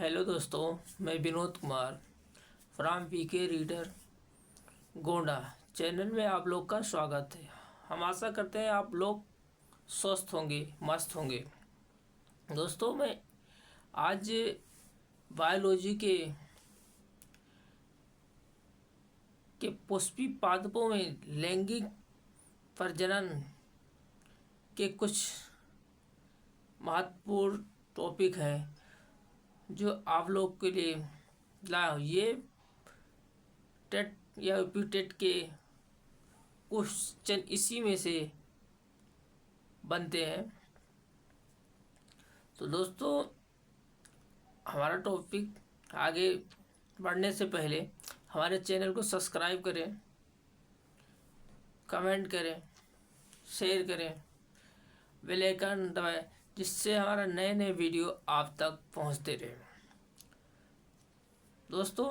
Hello दोस्तों, मैं Vinod Kumar from PK reader Gonda channel में आप लोग का स्वागत है। हम आशा करते हैं आप लोग स्वस्थ होंगे, मस्त होंगे। दोस्तों, मैं आज बायोलॉजी के पुष्पी पादपों में लैंगिक प्रजनन के कुछ महत्वपूर्ण टॉपिक हैं जो आप लोग के लिए लाया हूँ। ये टेट या यूपी टेट के क्वेश्चन इसी में से बनते हैं। तो दोस्तों, हमारा टॉपिक आगे बढ़ने से पहले हमारे चैनल को सब्सक्राइब करें, कमेंट करें, शेयर करें, बेल आइकन दबाएं, जिससे हमारा नए नए वीडियो आप तक पहुंचते रहे। दोस्तों,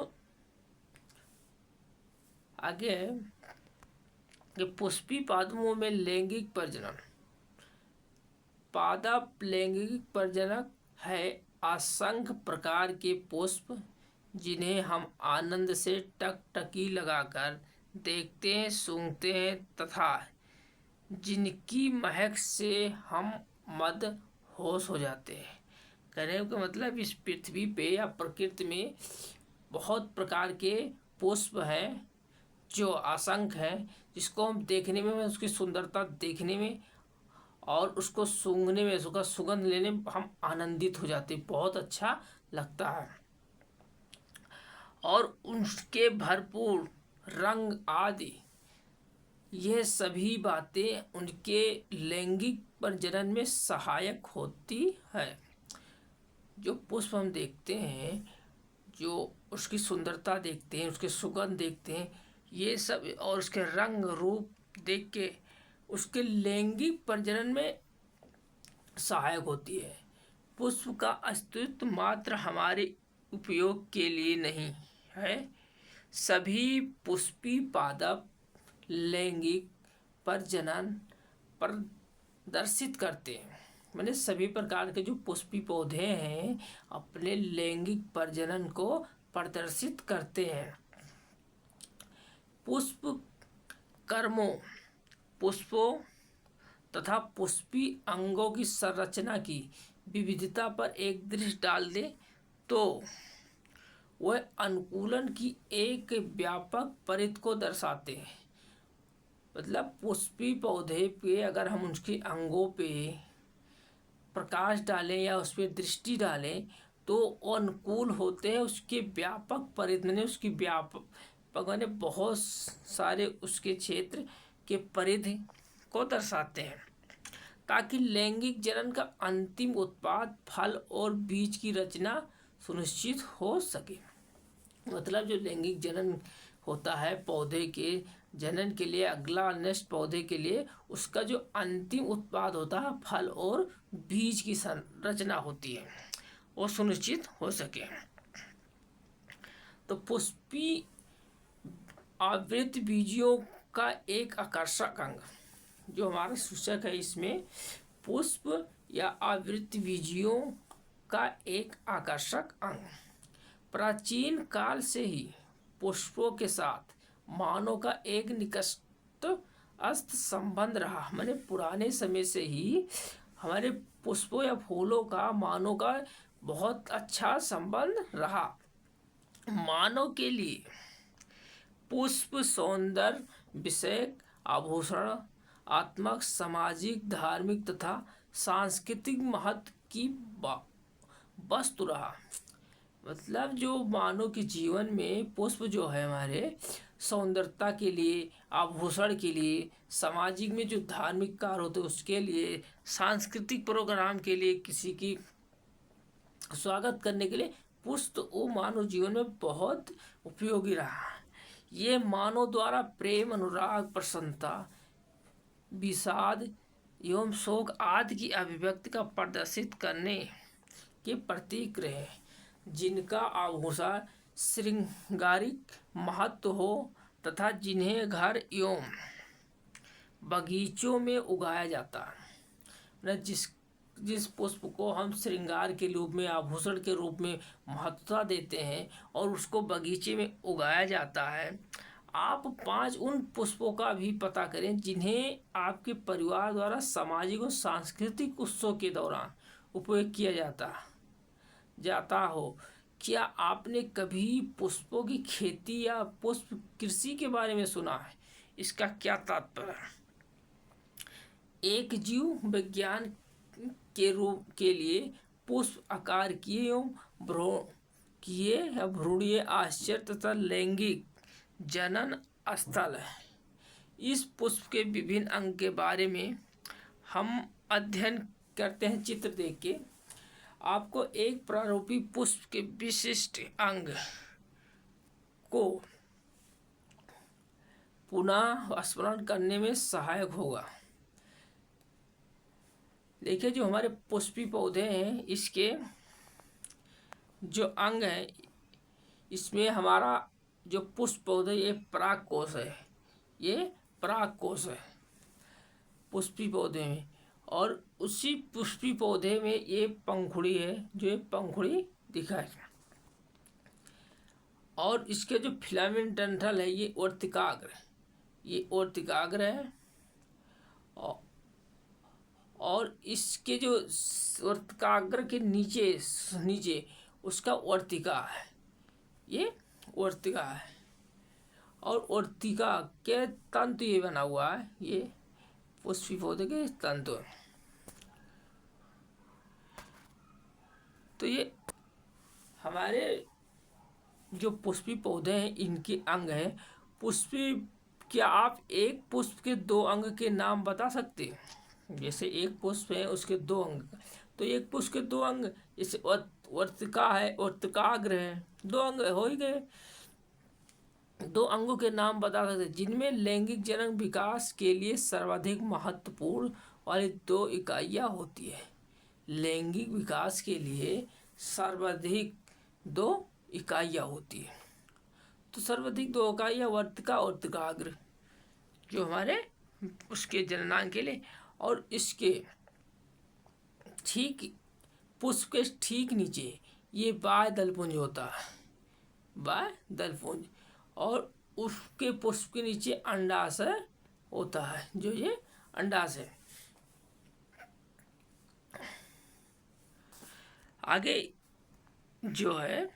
आगे है कि पुष्पी पादपों में लैंगिक प्रजनन। पादप लैंगिक प्रजनक है असंख्य प्रकार के पुष्प जिन्हें हम आनंद से टकटकी लगाकर देखते हैं, सूंघते हैं तथा जिनकी महक से हम मदहोश हो जाते हैं। कहने का मतलब इस पृथ्वी पे या प्रकृति में बहुत प्रकार के पुष्प हैं जो असंख्य हैं, जिसको हम देखने में, उसकी सुंदरता देखने में और उसको सूंघने में, उसका सुगंध लेने में हम आनंदित हो जाते हैं, बहुत अच्छा लगता है। और उनके भरपूर रंग आदि ये सभी बातें उनके लैंगिक प्रजनन में सहायक होती है। जो पुष्प हम देखते हैं, जो उसकी सुंदरता देखते हैं, उसके सुगंध देखते हैं, ये सब और उसके रंग रूप देख के उसके लैंगिक प्रजनन में सहायक होती है। पुष्प का अस्तित्व मात्र हमारे उपयोग के लिए नहीं है। सभी पुष्पी पादप लैंगिक प्रजनन प्रदर्शित करते हैं। मैंने सभी प्रकार के जो पुष्पी पौधे हैं अपने लैंगिक प्रजनन को प्रदर्शित करते हैं। पुष्प कर्मों, पुष्पों तथा पुष्पी अंगों की संरचना की विविधता पर एक दृष्टि डाल दे तो वह अनुकूलन की एक व्यापक परिधि को दर्शाते हैं। मतलब पुष्पी पौधे पे अगर हम उसके अंगों पे प्रकाश डालें या उस पर दृष्टि डालें तो वो अनुकूल होते हैं। उसके व्यापक परिधि ने उसकी व्यापक मैंने बहुत सारे उसके क्षेत्र के परिधि को दर्शाते हैं, ताकि लैंगिक जनन का अंतिम उत्पाद फल और बीज की रचना सुनिश्चित हो सके। मतलब जो लैंगिक जनन होता है पौधे के जनन के लिए, अगला नेक्स्ट पौधे के लिए उसका जो अंतिम उत्पाद होता है फल और बीज की संरचना होती है, वो सुनिश्चित हो सके। तो पुष्पी आवृत बीजों का एक आकर्षक अंग, जो हमारा सूचक है इसमें, पुष्प या आवृत बीजियों का एक आकर्षक अंग प्राचीन काल से ही पुष्पों के साथ मानव का एक निकटस्थ संबंध रहा। मैंने पुराने समय से ही हमारे पुष्पों या फूलों का मानव का बहुत अच्छा संबंध रहा। मानव के लिए पुष्प सौंदर्य विषयक, आभूषण आत्मक, सामाजिक, धार्मिक तथा सांस्कृतिक महत्व की वस्तु रहा। मतलब जो मानव के जीवन में पुष्प जो है हमारे सौंदर्यता के लिए, आभूषण के लिए, सामाजिक में जो धार्मिक कार्य होते हैं उसके लिए, सांस्कृतिक प्रोग्राम के लिए, किसी की स्वागत करने के लिए पुष्प वो मानव जीवन में बहुत उपयोगी रहा। ये मानव द्वारा प्रेम, अनुराग, प्रसन्नता, विषाद एवं शोक आदि की अभिव्यक्ति का प्रदर्शित करने के प्रतीक रहे, जिनका आभूषण श्रृंगारिक महत्व हो तथा जिन्हें घर एवं बगीचों में उगाया जाता है। जिस जिस पुष्प को हम श्रृंगार के रूप में, आभूषण के रूप में महत्वता देते हैं और उसको बगीचे में उगाया जाता है, आप 5 उन पुष्पों का भी पता करें जिन्हें आपके परिवार द्वारा सामाजिक और सांस्कृतिक उत्सव के दौरान उपयोग किया जाता हो। क्या आपने कभी पुष्पों की खेती या पुष्प कृषि के बारे में सुना है? इसका क्या तात्पर्य है? एक जीव विज्ञान के रूप के लिए पुष्प आकार किए या भ्रूणीय आश्चर्य तथा लैंगिक जनन स्थल है। इस पुष्प के विभिन्न अंग के बारे में हम अध्ययन करते हैं। चित्र देख के आपको एक प्रारूपी पुष्प के विशिष्ट अंग को पुनः स्मरण करने में सहायक होगा। देखिए, जो हमारे पुष्पी पौधे हैं, इसके जो अंग हैं, इसमें हमारा जो पुष्प पौधे, ये परागकोश है, ये परागकोश है पुष्पी पौधे में। और उसी पुष्पी पौधे में ये पंखुड़ी है, जो ये पंखुड़ी दिखाई, और इसके जो फिलामेंट डंठल है, ये वर्तिकाग्र, ये वर्तिकाग्र है। और इसके जो वर्तिकाग्र के नीचे उसका वर्तिका है, ये वर्तिका है। और वर्तिका के तंतु ये बना हुआ है, ये पुष्पी पौधे के तंतु। तो ये हमारे जो पुष्पी पौधे हैं, इनके अंग हैं पुष्पी। क्या आप एक पुष्प के 2 अंग के नाम बता सकते हैं? जैसे एक पुष्प है, उसके 2 अंग, तो एक पुष्प के 2 अंग, जैसे वर्तिका है, वर्तिकाग्र है, 2 अंग हो ही गए। 2 अंगों के नाम बता सकते हैं जिनमें लैंगिक जनन विकास के लिए सर्वाधिक महत्वपूर्ण वाली 2 इकाइयाँ होती है। लैंगिक विकास के लिए सर्वाधिक 2 इकाइयाँ होती है। तो सर्वाधिक 2 इकाइयाँ वर्तिका और वर्तिकाग्र, जो हमारे उसके जननांग के लिए। और इसके ठीक पुष्प के ठीक नीचे ये बाह्य दलपुंज होता है, बाह्य दलपुंज। और उसके पुष्प के नीचे अंडाशय होता है, जो ये अंडाशय। आगे जो है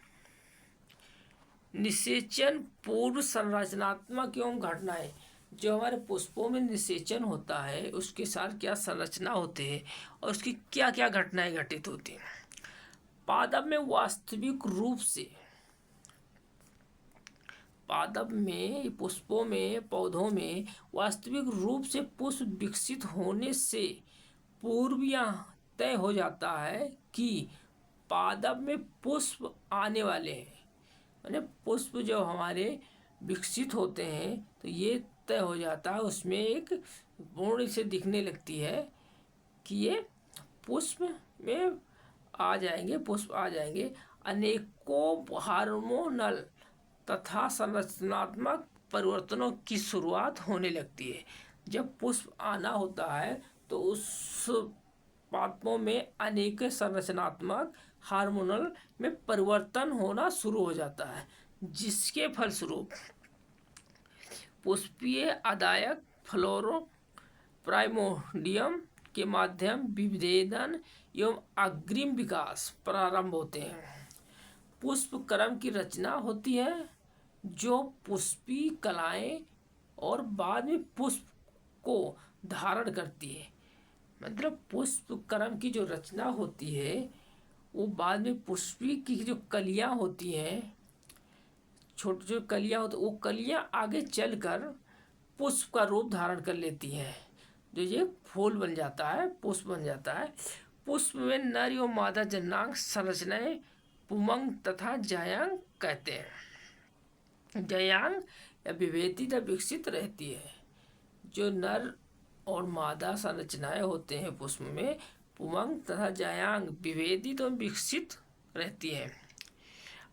निषेचन पूर्व संरचनात्मक एवं घटनाएं। जो हमारे पुष्पों में निषेचन होता है, उसके साथ क्या संरचना होती है और उसकी क्या क्या घटनाएं घटित होती हैं। पादप में वास्तविक रूप से, पादप में, पुष्पों में, पौधों में वास्तविक रूप से पुष्प विकसित होने से पूर्व यह तय हो जाता है कि पादप में पुष्प आने वाले हैं। यानी पुष्प जो हमारे विकसित होते हैं, तो ये तय हो जाता है, उसमें एक पूर्ण से दिखने लगती है कि ये पुष्प में आ जाएंगे, पुष्प आ जाएंगे। अनेकों हार्मोनल तथा संरचनात्मक परिवर्तनों की शुरुआत होने लगती है। जब पुष्प आना होता है तो उस पादपों में अनेक संरचनात्मक हार्मोनल में परिवर्तन होना शुरू हो जाता है, जिसके फलस्वरूप पुष्पीय आदायक फ्लोरो प्राइमोडियम के माध्यम विभेदन एवं अग्रिम विकास प्रारंभ होते हैं। पुष्प क्रम की रचना होती है जो पुष्पी कलाएं और बाद में पुष्प को धारण करती है। मतलब पुष्प क्रम की जो रचना होती है, वो बाद में पुष्पी की जो कलियां होती हैं, छोटी जो कलियां होती, वो कलियां आगे चलकर पुष्प का रूप धारण कर लेती हैं, जो ये फूल बन जाता है, पुष्प बन जाता है। पुष्प में नर एवं मादा जननांग संरचनाएं पुमंग तथा जायांग कहते हैं। जायांग या विभेदित या विकसित रहती है। जो नर और मादा संरचनाएं होते हैं पुष्प में, पुमंग तथा जायांग विभेदित और विकसित रहती है।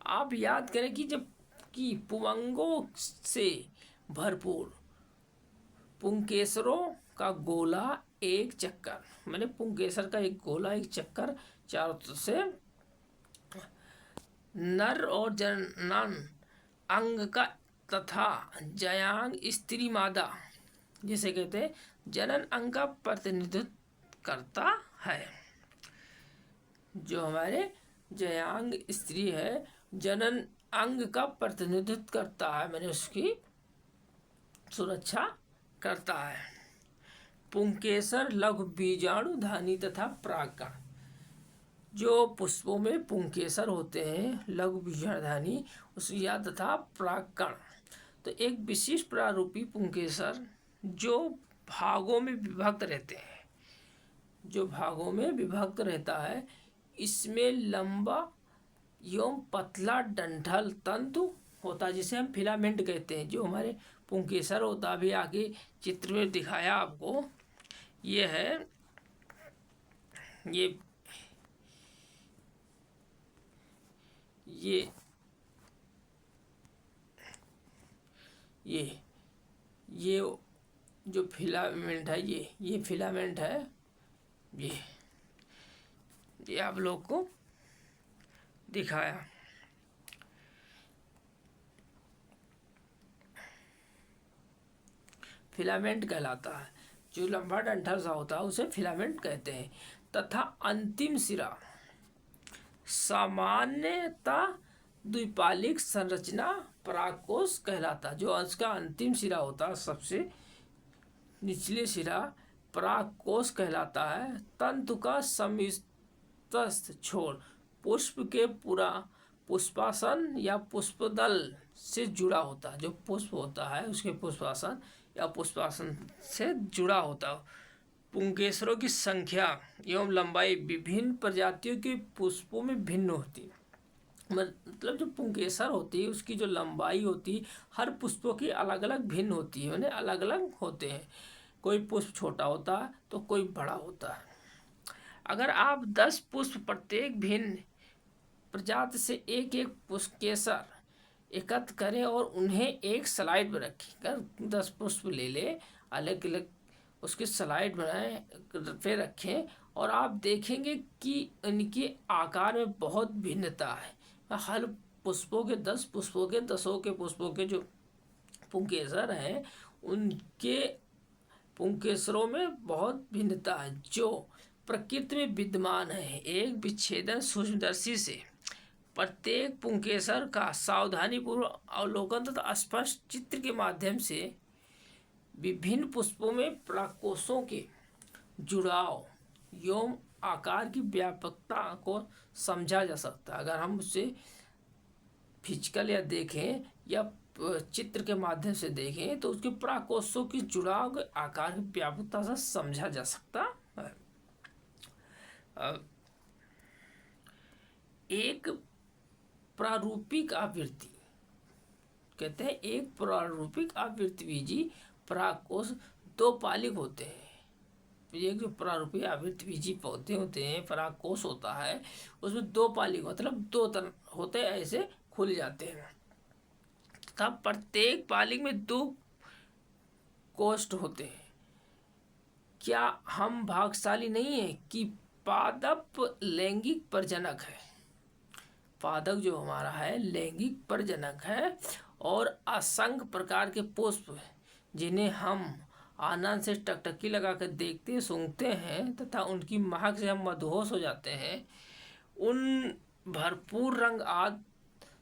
आप याद करें कि जब कि पुमंगों से भरपूर पुंकेसरों का गोला एक चक्कर, मैंने पुंकेसर का एक गोला, एक चक्कर चारों तरफ से नर और जनन अंग का तथा जयांग स्त्री मादा, जिसे कहते हैं जनन अंग का प्रतिनिधित्व करता है। जो हमारे जयांग स्त्री है, जनन अंग का प्रतिनिधित्व करता है, मैंने उसकी सुरक्षा करता है। पुंकेसर लघु बीजाणु धानी तथा परागकण, जो पुष्पों में पुंकेसर होते हैं, लघु बीजाणुधानी या तथा परागकण, तो एक विशिष्ट प्रारूपी पुंकेसर जो भागों में विभक्त रहते हैं, जो भागों में विभक्त रहता है, इसमें लंबा एवं पतला डंठल तंतु होता है, जिसे हम फिलामेंट कहते हैं। जो हमारे पुंकेसर होता, अभी आगे चित्र में दिखाया आपको, ये है, ये जो फिलामेंट है, ये फिलामेंट है, ये आप लोग को दिखाया। फिलामेंट कहलाता है, जो लंबा डंठल सा होता है उसे फिलामेंट कहते हैं। तथा अंतिम सिरा सामान्यतः द्विपालिक संरचना परागकोश कहलाता। जो उसका अंतिम सिरा होता है, सबसे निचले सिरा परागकोश कहलाता है। तंतु का समीपस्थ छोर पुष्प के पूरा पुष्पासन या पुष्पदल से जुड़ा होता है। जो पुष्प होता है उसके पुष्पासन या पुष्पासन से जुड़ा होता है। पुंकेसरों की संख्या एवं लंबाई विभिन्न प्रजातियों के पुष्पों में भिन्न होती है। मतलब जो पुंकेसर होती है उसकी जो लंबाई होती है हर पुष्पों की अलग अलग भिन्न होती है, यानी अलग अलग होते हैं। कोई पुष्प छोटा होता है तो कोई बड़ा होता है। अगर आप 10 पुष्प प्रत्येक भिन्न प्रजाति से एक एक पुष्पकेसर एकत्र करें और उन्हें एक स्लाइड में रखें, 10 पुष्प ले लें, अलग अलग उसकी स्लाइड बनाएं, फिर रखें, और आप देखेंगे कि इनके आकार में बहुत भिन्नता है। हर पुष्पों के 10 पुष्पों के 10 के पुष्पों के जो पुंकेसर हैं उनके पुंकेसरों में बहुत भिन्नता है, जो प्रकृति में विद्यमान है। एक विच्छेदन सूक्ष्मदर्शी से प्रत्येक पुंकेसर का सावधानीपूर्वक अवलोकन तथा स्पष्ट चित्र के माध्यम से विभिन्न पुष्पों में परागकोशों के जुड़ाव एवं आकार की व्यापकता को समझा जा सकता है। अगर हम उसे फिजिकल या देखें या चित्र के माध्यम से देखें तो उसके परागकोशों की जुड़ाव आकार की व्यापकता से समझा जा सकता है। एक प्रारूपिक आवृत्ति कहते हैं, एक प्रारूपिक आवृत्तिबीजी परागकोश 2 पालिक होते हैं। एक जो प्रारूपिक आवृत्तिबीजी पौधे होते हैं, परागकोश होता है, उसमें 2 पालिक मतलब 2 तरह होते हैं, ऐसे खुल जाते हैं। तथा प्रत्येक पालिक में 2 कोष्ठ होते हैं। क्या हम भाग्यशाली नहीं है कि पादप लैंगिक प्रजनक है। पादक जो हमारा है लैंगिक प्रजनक है, और असंख्य प्रकार के पुष्प जिन्हें हम आनंद से टकटकी लगाकर देखते सूंघते हैं तथा उनकी महक से हम मदहोश हो जाते हैं, उन भरपूर रंग आदि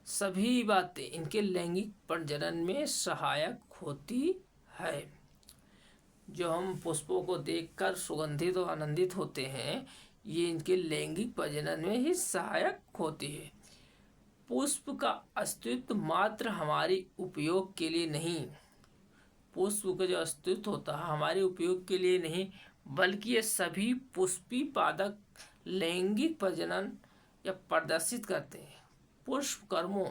सभी बातें इनके लैंगिक प्रजनन में सहायक होती है। जो हम पुष्पों को देखकर सुगंधित और आनंदित होते हैं, ये इनके लैंगिक प्रजनन में ही सहायक होती है। पुष्प का अस्तित्व मात्र हमारे उपयोग के लिए नहीं, पुष्प का जो अस्तित्व होता है हमारे उपयोग के लिए नहीं, बल्कि ये सभी पुष्पी पादक लैंगिक प्रजनन या प्रदर्शित करते हैं। पुष्प कर्मों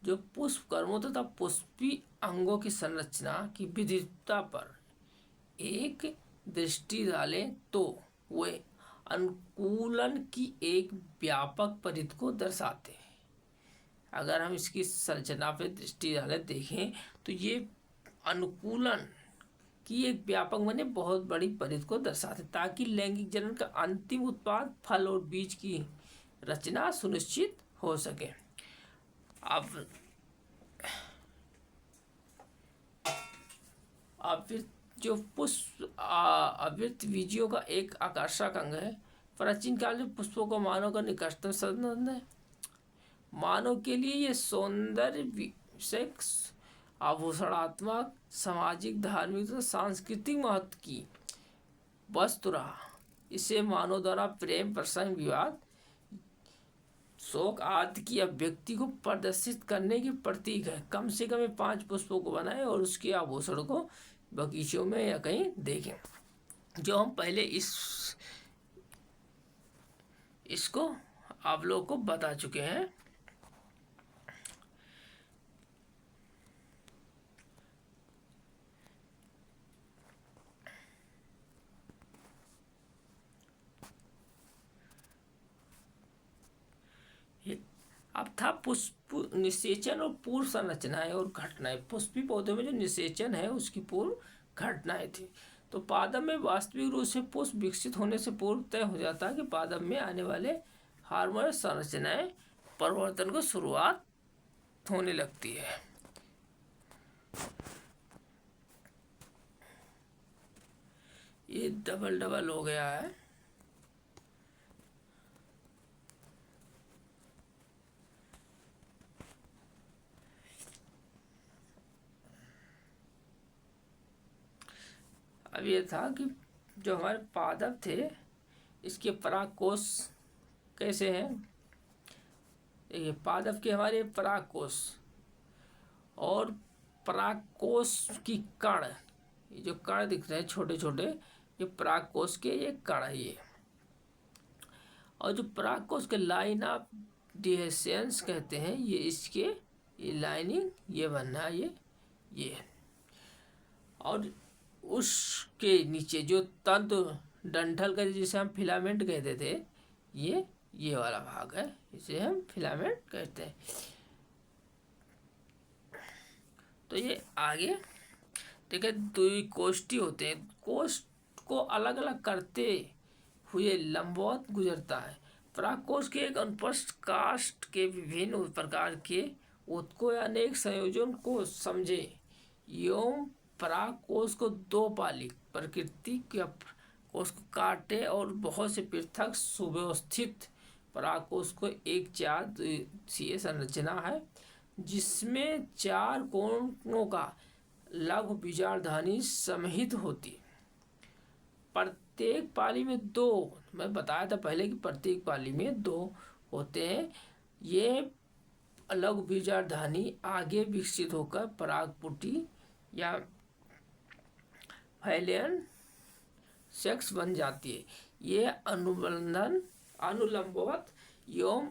जो पुष्प कर्मों तथा पुष्पी अंगों की संरचना की विविधता पर एक दृष्टि डालें तो वे अनुकूलन की एक व्यापक परिधि को दर्शाते हैं। अगर हम इसकी संरचना पर दृष्टि डालें देखें तो ये अनुकूलन की एक व्यापक माने बहुत बड़ी परिधि को दर्शाते, ताकि लैंगिक जनन का अंतिम उत्पाद फल और बीज की रचना सुनिश्चित हो सके। अब जो पुष्प आवृत बीजियों का एक आकर्षक अंग है। प्राचीन काल में पुष्पों को मानव का निकटतम संबंध है। मानव के लिए ये सौंदर्य, सेक्स, आभूषणात्मक, सामाजिक, धार्मिक तथा सांस्कृतिक महत्व की वस्तु रहा। इसे मानव द्वारा प्रेम, प्रसंग, विवाद, शोक आदि की अभिव्यक्ति को प्रदर्शित करने के प्रतीक है। कम से कम 5 पुष्पों को बनाएं और उसके आभूषण को बगीचों में या कहीं देखें। जो हम पहले इसको आप लोगों को बता चुके हैं। अब था पुष्प निषेचन और पूर्व संरचनाएं और घटनाएं। पुष्पी पौधों में जो निषेचन है उसकी पूर्व घटनाएं थी। तो पादप में वास्तविक रूप से पुष्प विकसित होने से पूर्व तय हो जाता है कि पादप में आने वाले हार्मोन संरचनाएं परिवर्तन को शुरुआत होने लगती है। ये डबल हो गया है। अब ये था कि जो हमारे पादप थे इसके परागकोश कैसे हैं। देखिए, पादप के हमारे परागकोश और परागकोश की कण, ये जो कण दिख रहे हैं छोटे छोटे, ये परागकोश के ये कण है ये। और जो परागकोश के लाइन ऑफ डिहेसेंस कहते हैं, ये इसके ये लाइनिंग ये बनना है ये। और उसके नीचे जो तंतु डंठल का जिसे हम फिलामेंट कहते थे, ये वाला भाग है, इसे हम फिलामेंट कहते हैं। तो ये आगे देखिए द्विकोष्ठी होते हैं। कोष्ठ को अलग अलग करते हुए लंबवत गुजरता है। परागकोश के एक अनुपस्थ काष्ठ के विभिन्न प्रकार के उत्कों या अनेक संयोजन को समझे। एवं परागकोश को 2 पाली प्रकृति के कोश को काटे और बहुत से पृथक सुव्यवस्थित परागकोश को एक 4 द्वितीय संरचना है, जिसमें 4 कोणों का लघु बीजार्धानी समहित होती। प्रत्येक पाली में 2, मैं बताया था पहले कि प्रत्येक पाली में 2 होते हैं। ये लघु बीजार्धानी आगे विकसित होकर परागपुटी या फैलियन सेक्स बन जाती है। ये अनुलंबवत एवं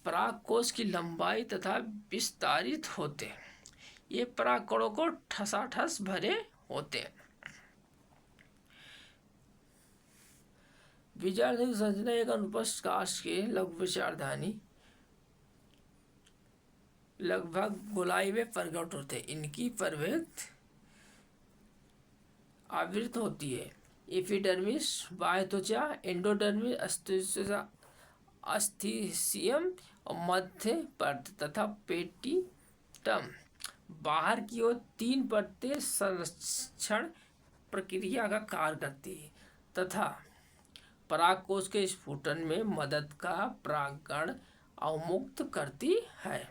परागकोश की लंबाई तथा विस्तारित होते हैं। ये परागकणों को ठसाठस भरे होते हैं। बीजार्धानी संरचना एक अनुपस्थ काष्ठ के लघु बीजार्धानी लगभग गोलाई में प्रकट होते हैं। इनकी प्रवेश आवृत होती है। एपिडर्मिस बाह्य त्वचा, एंडोडर्मिस अस्थिसियम और मध्य परत तथा पेटिटम बाहर की ओर 3 परतें संरक्षण प्रक्रिया का कार्य करती है तथा परागकोश के स्फुटन में मदद का परागकण अवमुक्त करती है।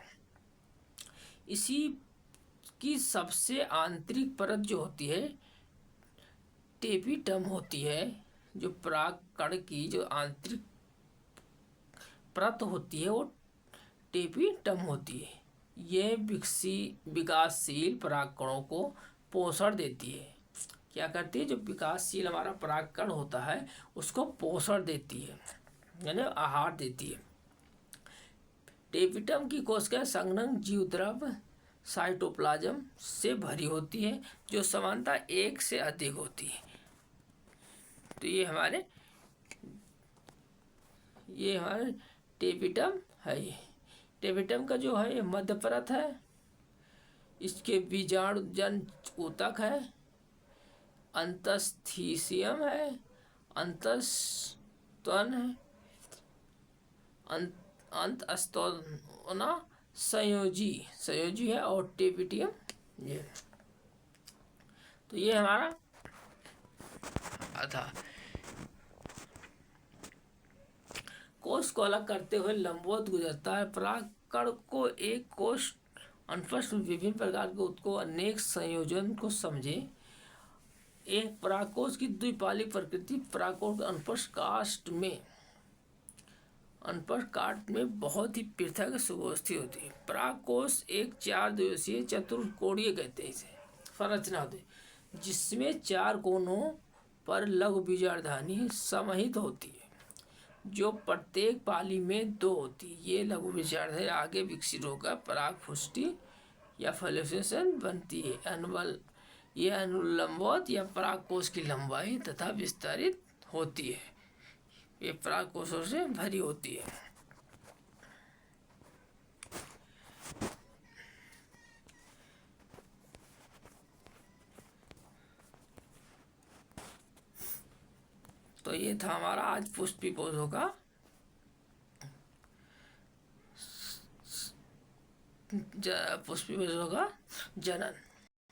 इसी की सबसे आंतरिक परत जो होती है टेपिटम होती है। जो परागकण की जो आंतरिक परत होती है वो टेपिटम होती है। यह विकासशील परागकणों को पोषण देती है। क्या करती है? जो विकासशील हमारा परागकण होता है उसको पोषण देती है, यानी आहार देती है। टेपिटम की कोशिकाएं संघनक जीवद्रव्य साइटोप्लाज्म से भरी होती है, जो समानता 1 से अधिक होती है। तो ये हमारे टेपिटम है। ये टेपिटम का जो है ये मध्य परत है। इसके बीजाणुजन ऊतक है अंतस्थीसियम है, अंतस्तन है, अंतस्तोना संयोजी संयोजी है, और टेपिटियम ये। तो ये हमारा था। कोश को अलग करते हुए लंबवत गुजरता है। परागकण को एक कोश अनफस्ट में विभिन्न प्रकार के उत्को अनेक संयोजन को समझे। एक परागकोश की द्विपाली प्रकृति। परागकोश अनपढ़ काट में बहुत ही पृथक सुगोष्ठी होती है। परागकोश एक 4 दिवसीय चतुर्कोणीय कहते हैं इसे संरचना होती है, जिसमें 4 कोनों पर लघु बीजाणुधानी समाहित होती है, जो प्रत्येक पाली में 2 होती है। ये लघु बीजाणुधानी आगे विकसित होकर परागपुष्टि या फलोसेशन बनती है। यह अनुलंबवत या परागकोश की लंबाई तथा विस्तारित होती है। ये परागकोशों से भरी होती है। तो ये था हमारा आज पुष्पी कोशों का जनन।